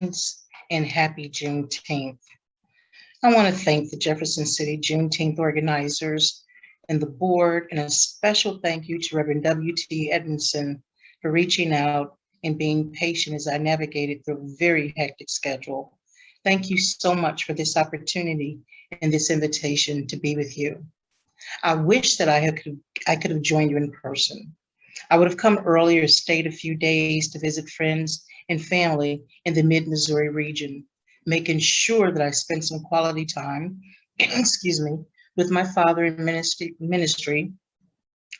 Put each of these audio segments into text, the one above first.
and happy Juneteenth. I want to thank the Jefferson City Juneteenth organizers and the board, and a special thank you to Reverend W.T. Edmondson for reaching out and being patient as I navigated through a very hectic schedule. Thank you so much for this opportunity and this invitation to be with you. I wish that I could have joined you in person. I would have come earlier, stayed a few days to visit friends and family in the mid-Missouri region, making sure that I spent some quality time, excuse me, with my father in ministry,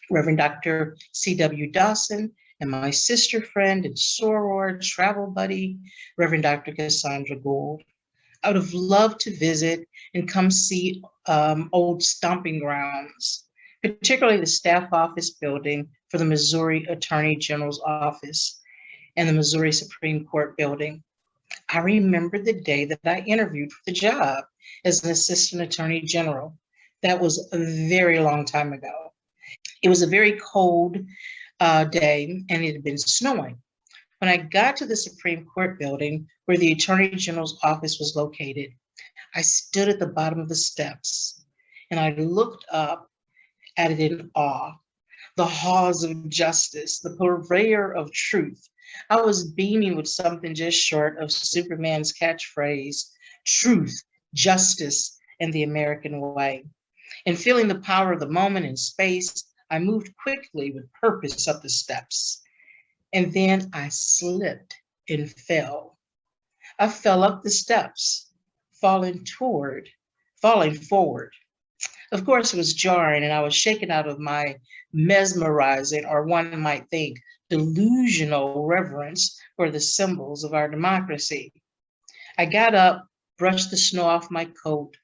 Reverend Dr. C.W. Dawson, and my sister friend and soror travel buddy, Reverend Dr. Cassandra Gould. I would have loved to visit and come see old stomping grounds, particularly the staff office building for the Missouri Attorney General's office and the Missouri Supreme Court building. I remember the day that I interviewed for the job as an assistant attorney general. That was a very long time ago. It was a very cold day and it had been snowing. When I got to the Supreme Court building where the Attorney General's office was located, I stood at the bottom of the steps and I looked up at it in awe. The halls of justice, the purveyor of truth. I was beaming with something just short of Superman's catchphrase, truth, justice, and the American way. And feeling the power of the moment and space, I moved quickly with purpose up the steps. And then I slipped and fell. I fell up the steps, falling forward. Of course, it was jarring, and I was shaken out of my mesmerizing, or one might think, delusional reverence for the symbols of our democracy. I got up, brushed the snow off my coat,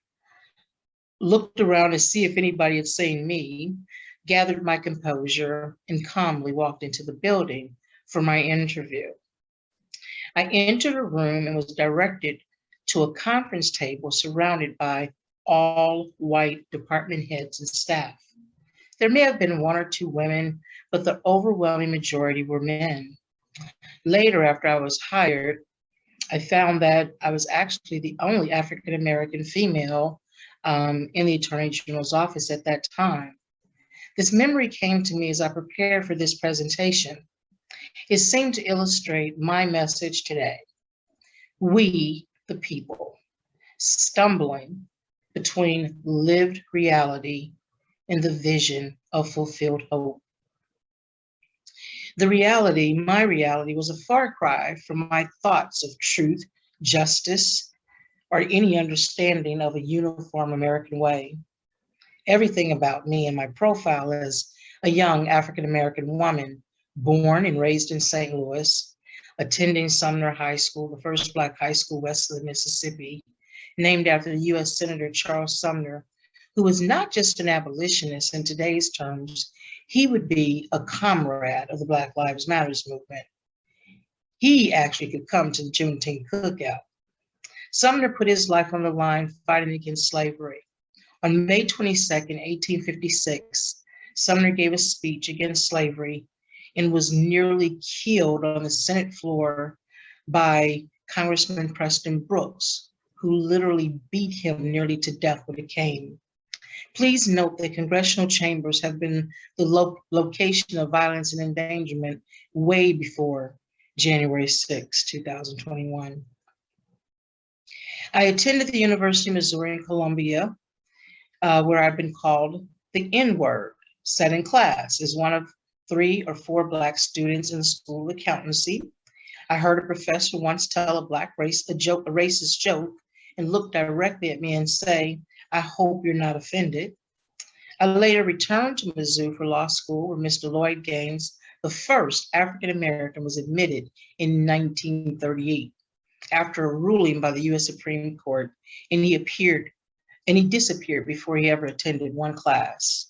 looked around to see if anybody had seen me, gathered my composure, and calmly walked into the building for my interview. I entered a room and was directed to a conference table surrounded by all white department heads and staff. There may have been one or two women, but the overwhelming majority were men. Later, after I was hired, I found that I was actually the only African American female in the Attorney General's office at that time. This memory came to me as I prepared for this presentation. It seemed to illustrate my message today. We, the people, stumbling between lived reality and the vision of fulfilled hope. The reality, my reality, was a far cry from my thoughts of truth, justice, or any understanding of a uniform American way. Everything about me and my profile as a young African-American woman, born and raised in St. Louis, attending Sumner High School, the first Black high school west of the Mississippi, named after the U.S. Senator Charles Sumner, who was not just an abolitionist in today's terms, he would be a comrade of the Black Lives Matters movement. He actually could come to the Juneteenth cookout. Sumner put his life on the line fighting against slavery. On May 22nd, 1856, Sumner gave a speech against slavery and was nearly killed on the Senate floor by Congressman Preston Brooks, who literally beat him nearly to death with a cane. Please note that congressional chambers have been the location of violence and endangerment way before January 6, 2021. I attended the University of Missouri in Columbia, where I've been called the N-word, sat in class as one of 3 or 4 Black students in the School of Accountancy. I heard a professor once tell a racist joke, and looked directly at me and say, "I hope you're not offended." I later returned to Mizzou for law school, where Mr. Lloyd Gaines, the first African-American, was admitted in 1938 after a ruling by the U.S. Supreme Court, and he disappeared before he ever attended one class.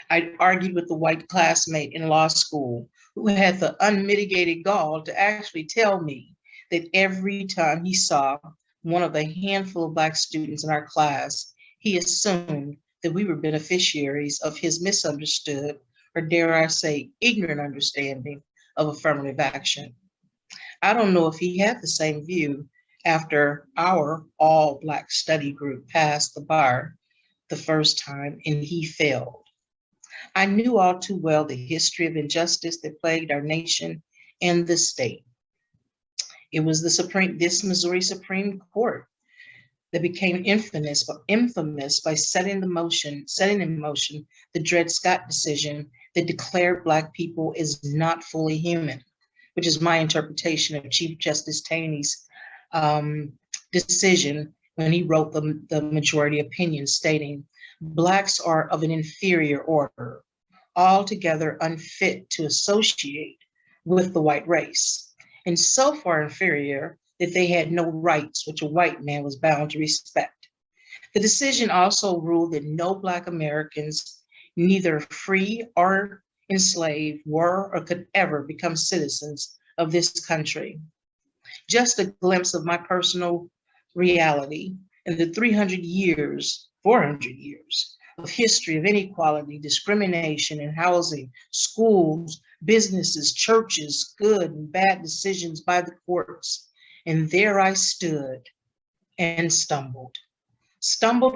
I argued with the white classmate in law school who had the unmitigated gall to actually tell me that every time he saw one of the handful of Black students in our class, he assumed that we were beneficiaries of his misunderstood, or dare I say, ignorant understanding of affirmative action. I don't know if he had the same view after our all Black study group passed the bar the first time and he failed. I knew all too well the history of injustice that plagued our nation and the state. It was this Missouri Supreme Court that became infamous by setting in motion the Dred Scott decision that declared Black people as not fully human, which is my interpretation of Chief Justice Taney's decision when he wrote the majority opinion stating, Blacks are of an inferior order, altogether unfit to associate with the white race, and so far inferior that they had no rights which a white man was bound to respect. The decision also ruled that no Black Americans, neither free or enslaved, were or could ever become citizens of this country. Just a glimpse of my personal reality in the 400 years of history of inequality, discrimination in housing, schools, businesses, churches, good and bad decisions by the courts. And there I stood and stumbled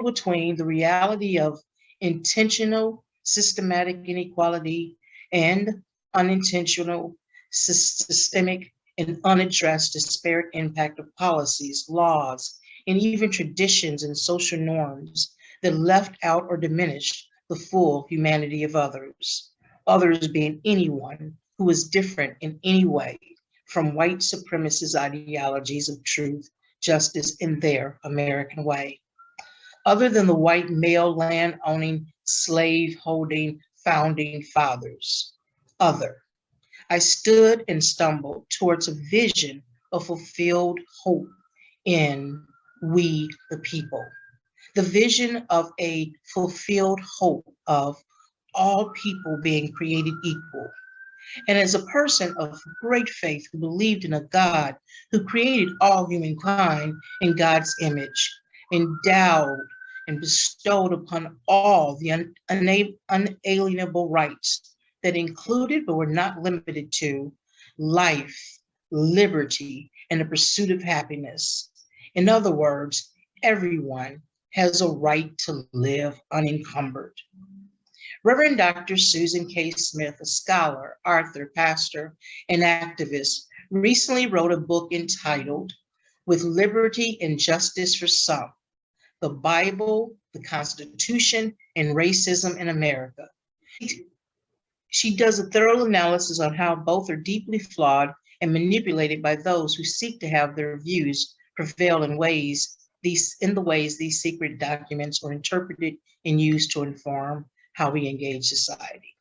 between the reality of intentional, systematic inequality and unintentional, systemic, and unaddressed disparate impact of policies, laws, and even traditions and social norms that left out or diminished the full humanity of others being anyone who is different in any way from white supremacist ideologies of truth, justice, in their American way. Other than the white male land-owning, slave-holding, founding fathers. I stood and stumbled towards a vision of fulfilled hope in we the people. The vision of a fulfilled hope of all people being created equal. And as a person of great faith who believed in a God who created all humankind in God's image, endowed and bestowed upon all the unalienable rights that included but were not limited to life, liberty, and the pursuit of happiness. In other words, everyone has a right to live unencumbered. Reverend Dr. Susan K. Smith, a scholar, author, pastor, and activist, recently wrote a book entitled With Liberty and Justice for Some, the Bible, the Constitution, and Racism in America. She does a thorough analysis on how both are deeply flawed and manipulated by those who seek to have their views prevail in the ways these secret documents are interpreted and used to inform how we engage society.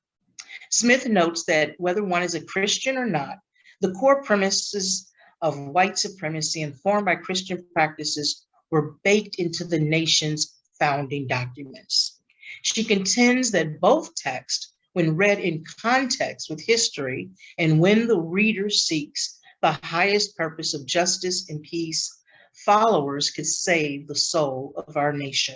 Smith notes that whether one is a Christian or not, the core premises of white supremacy informed by Christian practices were baked into the nation's founding documents. She contends that both texts, when read in context with history and when the reader seeks the highest purpose of justice and peace, followers could save the soul of our nation.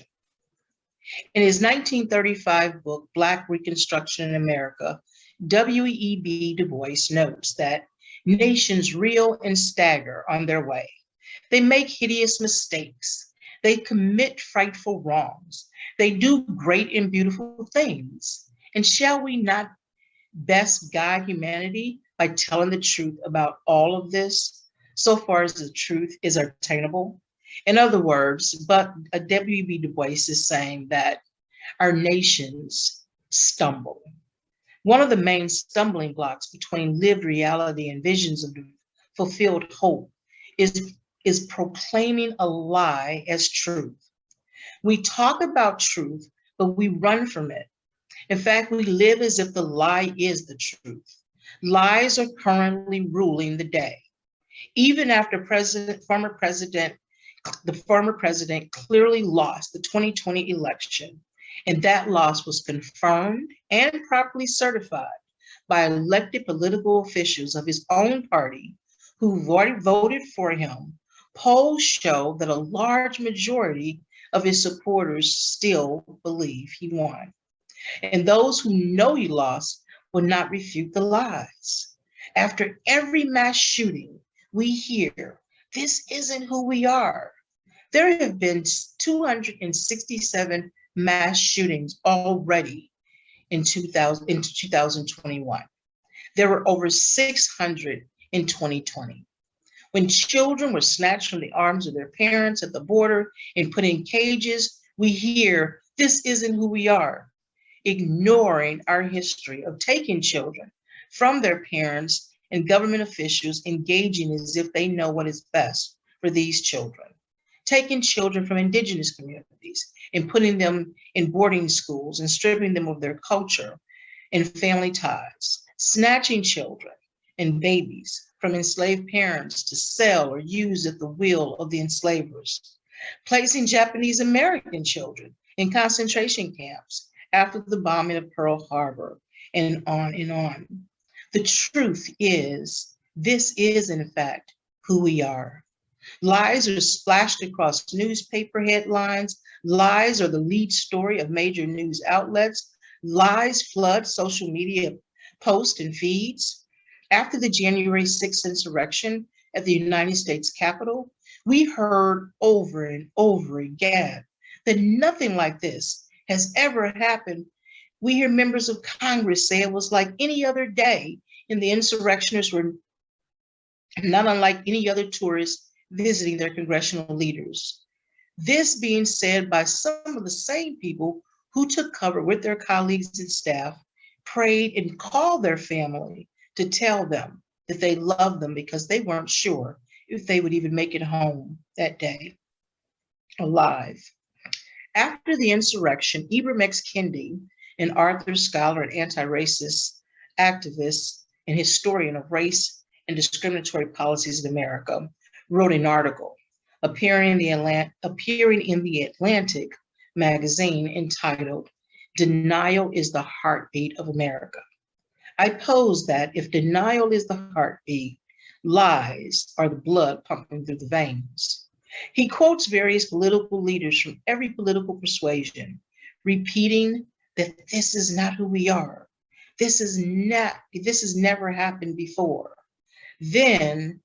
In his 1935 book, Black Reconstruction in America, W.E.B. Du Bois notes that nations reel and stagger on their way. They make hideous mistakes. They commit frightful wrongs. They do great and beautiful things. And shall we not best guide humanity by telling the truth about all of this, so far as the truth is attainable? In other words, but W.E.B. Du Bois is saying that our nations stumble. One of the main stumbling blocks between lived reality and visions of fulfilled hope is proclaiming a lie as truth. We talk about truth, but we run from it. In fact, we live as if the lie is the truth. Lies are currently ruling the day. Even after the former president clearly lost the 2020 election, and that loss was confirmed and properly certified by elected political officials of his own party who voted for him. Polls show that a large majority of his supporters still believe he won. And those who know he lost will not refute the lies. After every mass shooting, we hear, this isn't who we are. There have been 267 mass shootings already in 2021. There were over 600 in 2020. When children were snatched from the arms of their parents at the border and put in cages, we hear, this isn't who we are, ignoring our history of taking children from their parents and government officials engaging as if they know what is best for these children, taking children from indigenous communities and putting them in boarding schools and stripping them of their culture and family ties, snatching children and babies from enslaved parents to sell or use at the will of the enslavers, placing Japanese American children in concentration camps after the bombing of Pearl Harbor, and on and on. The truth is, this is in fact who we are. Lies are splashed across newspaper headlines. Lies are the lead story of major news outlets. Lies flood social media posts and feeds. After the January 6th insurrection at the United States Capitol, we heard over and over again that nothing like this has ever happened. We hear members of Congress say it was like any other day, and the insurrectionists were not unlike any other tourists visiting their congressional leaders. This being said by some of the same people who took cover with their colleagues and staff, prayed and called their family to tell them that they loved them because they weren't sure if they would even make it home that day alive. After the insurrection, Ibram X. Kendi, an Arthur scholar and anti-racist activist and historian of race and discriminatory policies in America, wrote an article appearing in the Atlantic magazine entitled, "Denial is the Heartbeat of America." I pose that if denial is the heartbeat, lies are the blood pumping through the veins. He quotes various political leaders from every political persuasion, repeating that this is not who we are. This has never happened before. Then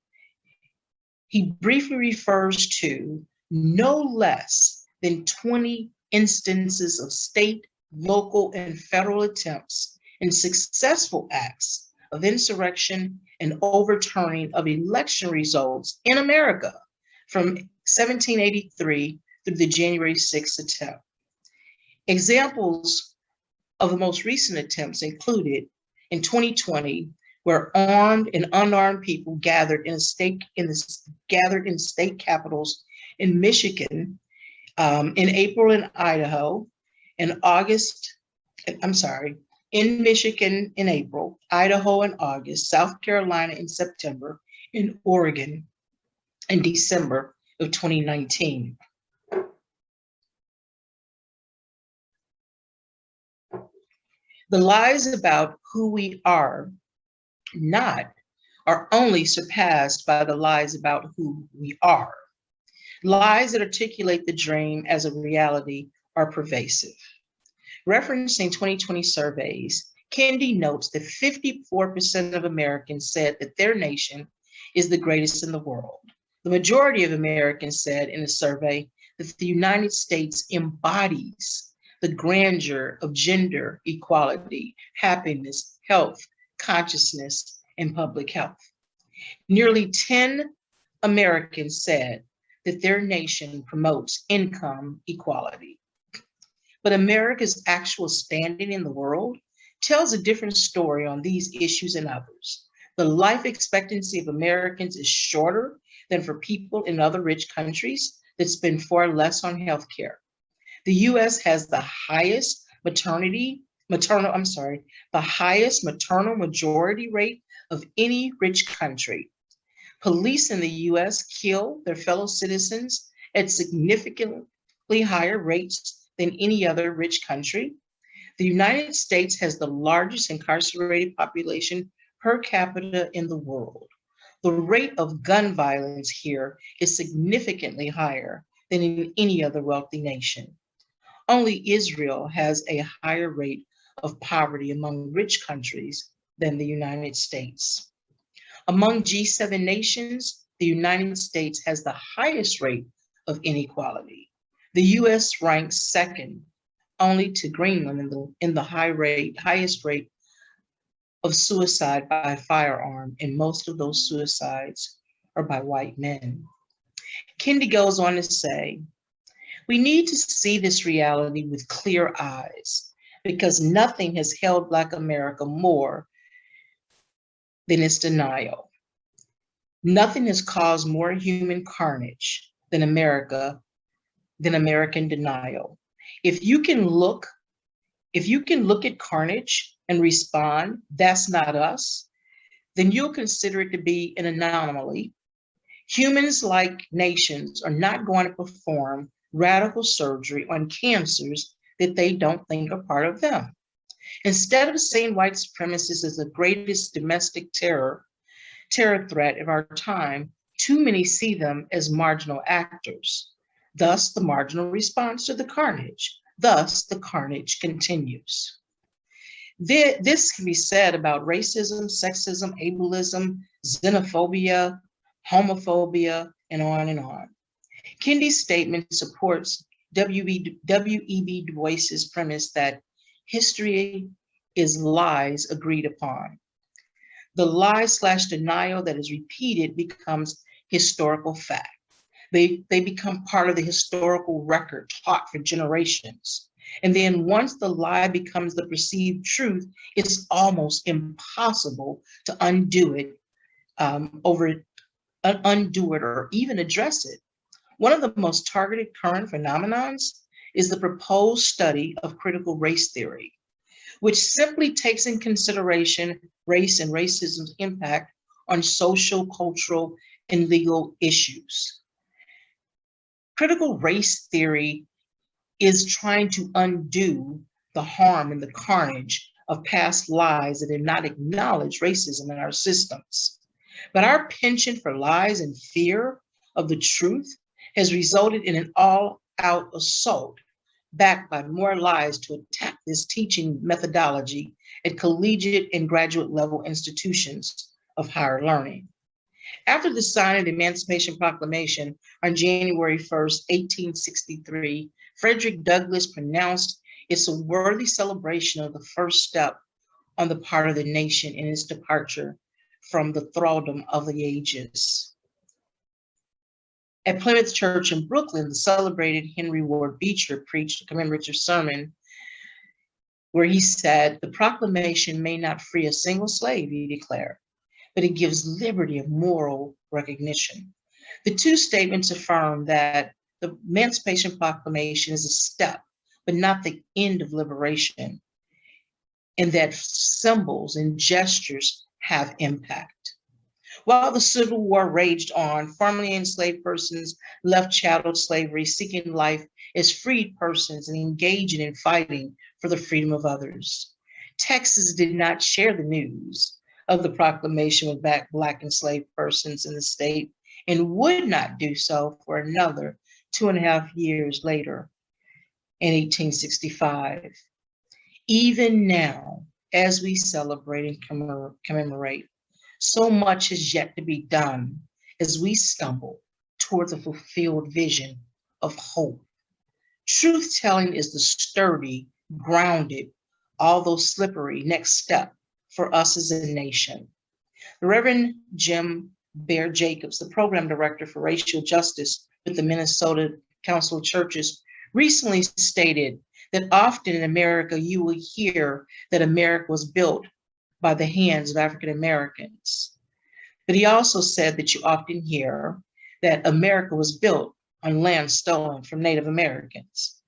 he briefly refers to no less than 20 instances of state, local, and federal attempts and successful acts of insurrection and overturning of election results in America from 1783 through the January 6th attempt. Examples of the most recent attempts included in 2020, where armed and unarmed people gathered in state capitals in Michigan, in April in Idaho, in Michigan in April, Idaho in August, South Carolina in September, and Oregon in December of 2019. The lies about who we are not are only surpassed by the lies about who we are. Lies that articulate the dream as a reality are pervasive. Referencing 2020 surveys, Kendi notes that 54% of Americans said that their nation is the greatest in the world. The majority of Americans said in a survey that the United States embodies the grandeur of gender equality, happiness, health, consciousness, and public health. Nearly 10 Americans said that their nation promotes income equality. But America's actual standing in the world tells a different story on these issues and others. The life expectancy of Americans is shorter than for people in other rich countries that spend far less on healthcare. The US has the highest maternal majority rate of any rich country. Police in the US kill their fellow citizens at significantly higher rates than any other rich country. The United States has the largest incarcerated population per capita in the world. The rate of gun violence here is significantly higher than in any other wealthy nation. Only Israel has a higher rate of poverty among rich countries than the United States. Among G7 nations, the United States has the highest rate of inequality. The US ranks second only to Greenland in the highest rate of suicide by firearm, and most of those suicides are by white men. Kendi goes on to say, we need to see this reality with clear eyes because nothing has held Black America more than its denial. Nothing has caused more human carnage than American denial. If you can look at carnage and respond, that's not us, then you'll consider it to be an anomaly. Humans, like nations, are not going to perform radical surgery on cancers that they don't think are part of them. Instead of seeing white supremacists as the greatest domestic terror threat of our time, too many see them as marginal actors. Thus, the marginal response to the carnage. Thus, the carnage continues. This can be said about racism, sexism, ableism, xenophobia, homophobia, and on and on. Kendi's statement supports W.E.B. Du Bois's premise that history is lies agreed upon. The lie/denial that is repeated becomes historical fact. They become part of the historical record taught for generations. And then once the lie becomes the perceived truth, it's almost impossible to undo it or even address it. One of the most targeted current phenomenons is the proposed study of critical race theory, which simply takes in consideration race and racism's impact on social, cultural, and legal issues. Critical race theory is trying to undo the harm and the carnage of past lies that did not acknowledge racism in our systems. But our penchant for lies and fear of the truth has resulted in an all-out assault backed by more lies to attack this teaching methodology at collegiate and graduate level institutions of higher learning. After the signing of the Emancipation Proclamation on January 1st, 1863, Frederick Douglass pronounced it's a worthy celebration of the first step on the part of the nation in its departure from the thraldom of the ages. At Plymouth Church in Brooklyn, the celebrated Henry Ward Beecher preached a commemorative sermon where he said, the proclamation may not free a single slave, he declared, but it gives liberty of moral recognition. The two statements affirm that the Emancipation Proclamation is a step, but not the end of liberation, and that symbols and gestures have impact. While the Civil War raged on, formerly enslaved persons left chattel slavery, seeking life as freed persons and engaging in fighting for the freedom of others. Texas did not share the news of the proclamation with Black enslaved persons in the state and would not do so for another 2.5 years later in 1865. Even now, as we celebrate and commemorate, so much is yet to be done as we stumble towards a fulfilled vision of hope. Truth-telling is the sturdy, grounded, although slippery next step for us as a nation. The Rev Jim Baird Jacobs, the program director for racial justice with the Minnesota Council of Churches, recently stated that often in America, you will hear that America was built by the hands of African Americans. But he also said that you often hear that America was built on land stolen from Native Americans.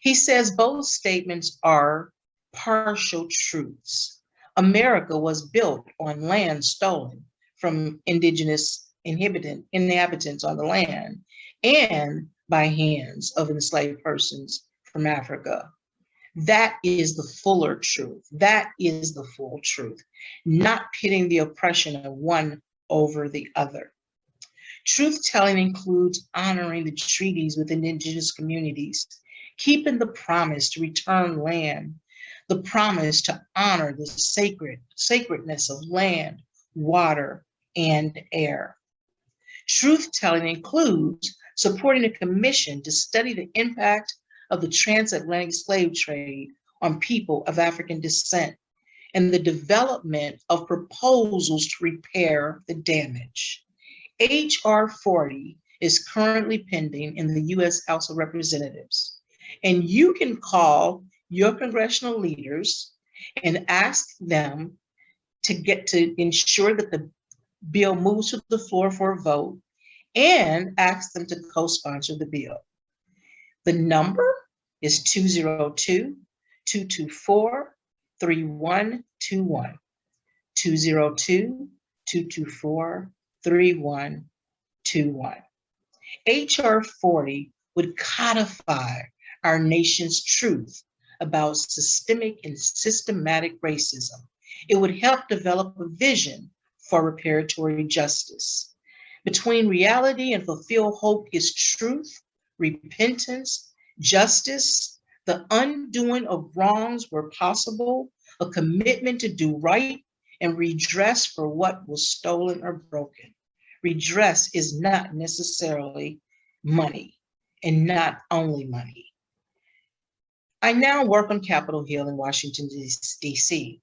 He says both statements are partial truths. America was built on land stolen from indigenous inhabitants on the land and by hands of enslaved persons from Africa. That is the fuller truth. That is the full truth, not pitting the oppression of one over the other. Truth-telling includes honoring the treaties with indigenous communities, keeping the promise to return land, the promise to honor the sacredness of land, water, and air. Truth-telling includes supporting a commission to study the impact of the transatlantic slave trade on people of African descent and the development of proposals to repair the damage. H.R. 40 is currently pending in the U.S. House of Representatives, and you can call your congressional leaders and ask them to ensure that the bill moves to the floor for a vote and ask them to co-sponsor the bill. The number is 202-224-3121, 202-224-3121. H.R. 40 would codify our nation's truth about systemic and systematic racism. It would help develop a vision for reparatory justice. Between reality and fulfilled hope is truth, repentance, justice, the undoing of wrongs where possible, a commitment to do right, and redress for what was stolen or broken. Redress is not necessarily money, and not only money. I now work on Capitol Hill in Washington, D.C.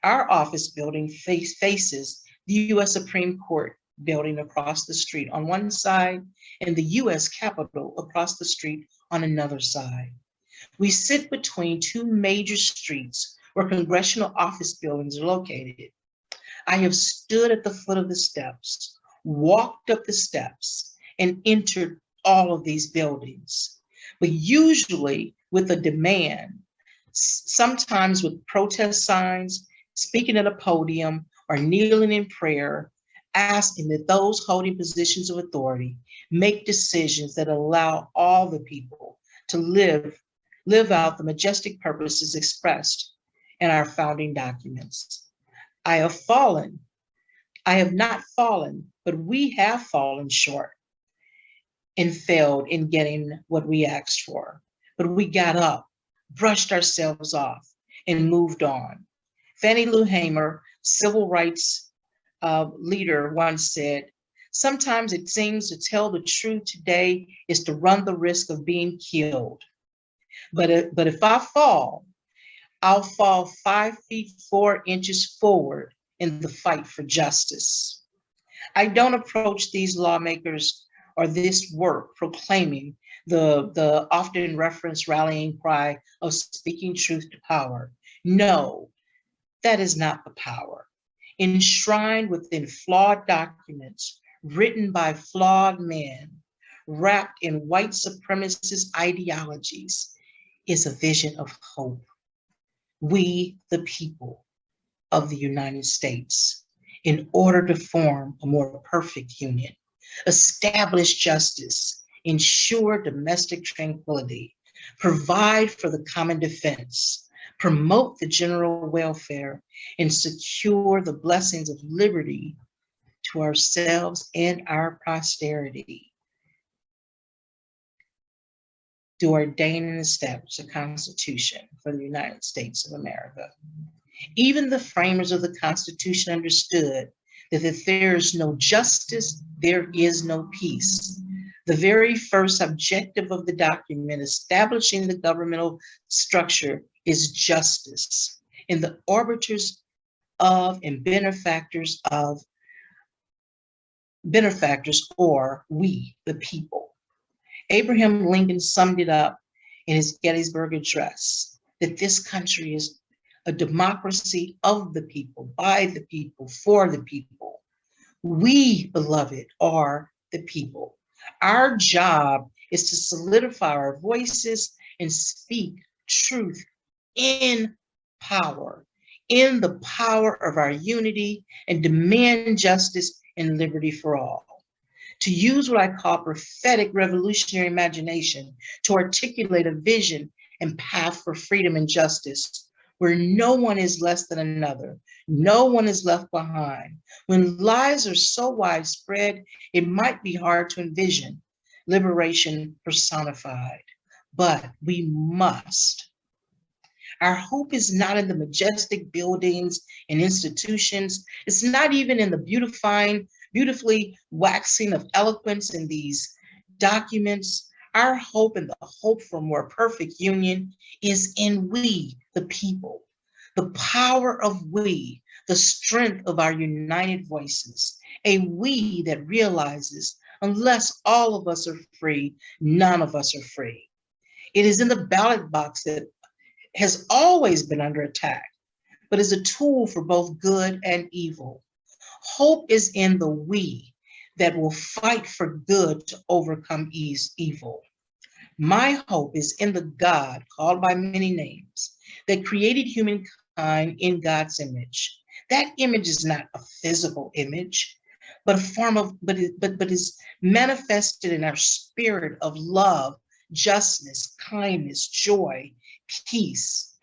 Our office building faces the U.S. Supreme Court building across the street on one side and the U.S. Capitol across the street on another side. We sit between two major streets where congressional office buildings are located. I have stood at the foot of the steps, walked up the steps, and entered all of these buildings, but usually with a demand, sometimes with protest signs, speaking at a podium, or kneeling in prayer, asking that those holding positions of authority make decisions that allow all the people to live out the majestic purposes expressed in our founding documents. I have not fallen, but we have fallen short and failed in getting what we asked for. But we got up, brushed ourselves off, and moved on. Fannie Lou Hamer, civil rights leader, once said, "Sometimes it seems to tell the truth today is to run the risk of being killed. But if I fall, I'll fall 5 feet 4 inches forward in the fight for justice." I don't approach these lawmakers or this work proclaiming the often referenced rallying cry of speaking truth to power. No, that is not the power. Enshrined within flawed documents, written by flawed men, wrapped in white supremacist ideologies, is a vision of hope. We, the people of the United States, in order to form a more perfect union, establish justice, ensure domestic tranquility, provide for the common defense, promote the general welfare, and secure the blessings of liberty to ourselves and our posterity, to ordain and establish a Constitution for the United States of America. Even the framers of the Constitution understood that if there is no justice, there is no peace. The very first objective of the document establishing the governmental structure is justice, and the arbiters of and benefactors or we, the people. Abraham Lincoln summed it up in his Gettysburg Address, that this country is a democracy of the people, by the people, for the people. We, beloved, are the people. Our job is to solidify our voices and speak truth in power, in the power of our unity, and demand justice and liberty for all. To use what I call prophetic revolutionary imagination to articulate a vision and path for freedom and justice, where no one is less than another, no one is left behind. When lies are so widespread, it might be hard to envision liberation personified, but we must. Our hope is not in the majestic buildings and institutions. It's not even in the beautifully waxing of eloquence in these documents. Our hope and the hope for more perfect union is in we, the people, the power of we, the strength of our united voices, a we that realizes unless all of us are free, none of us are free. It is in the ballot box that has always been under attack, but is a tool for both good and evil. Hope is in the we that will fight for good to overcome evil. My hope is in the God called by many names that created humankind in God's image. That image is not a physical image, but a form of, but is manifested in our spirit of love, justice, kindness, joy, peace.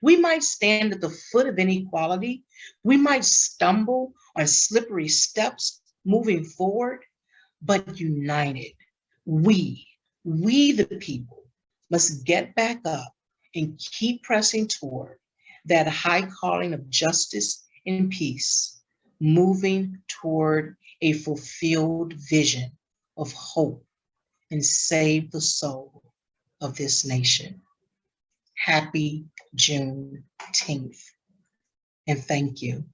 We might stand at the foot of inequality. We might stumble on slippery steps moving forward, but united, we the people must get back up and keep pressing toward that high calling of justice and peace, moving toward a fulfilled vision of hope and save the soul of this nation. Happy Juneteenth, and thank you.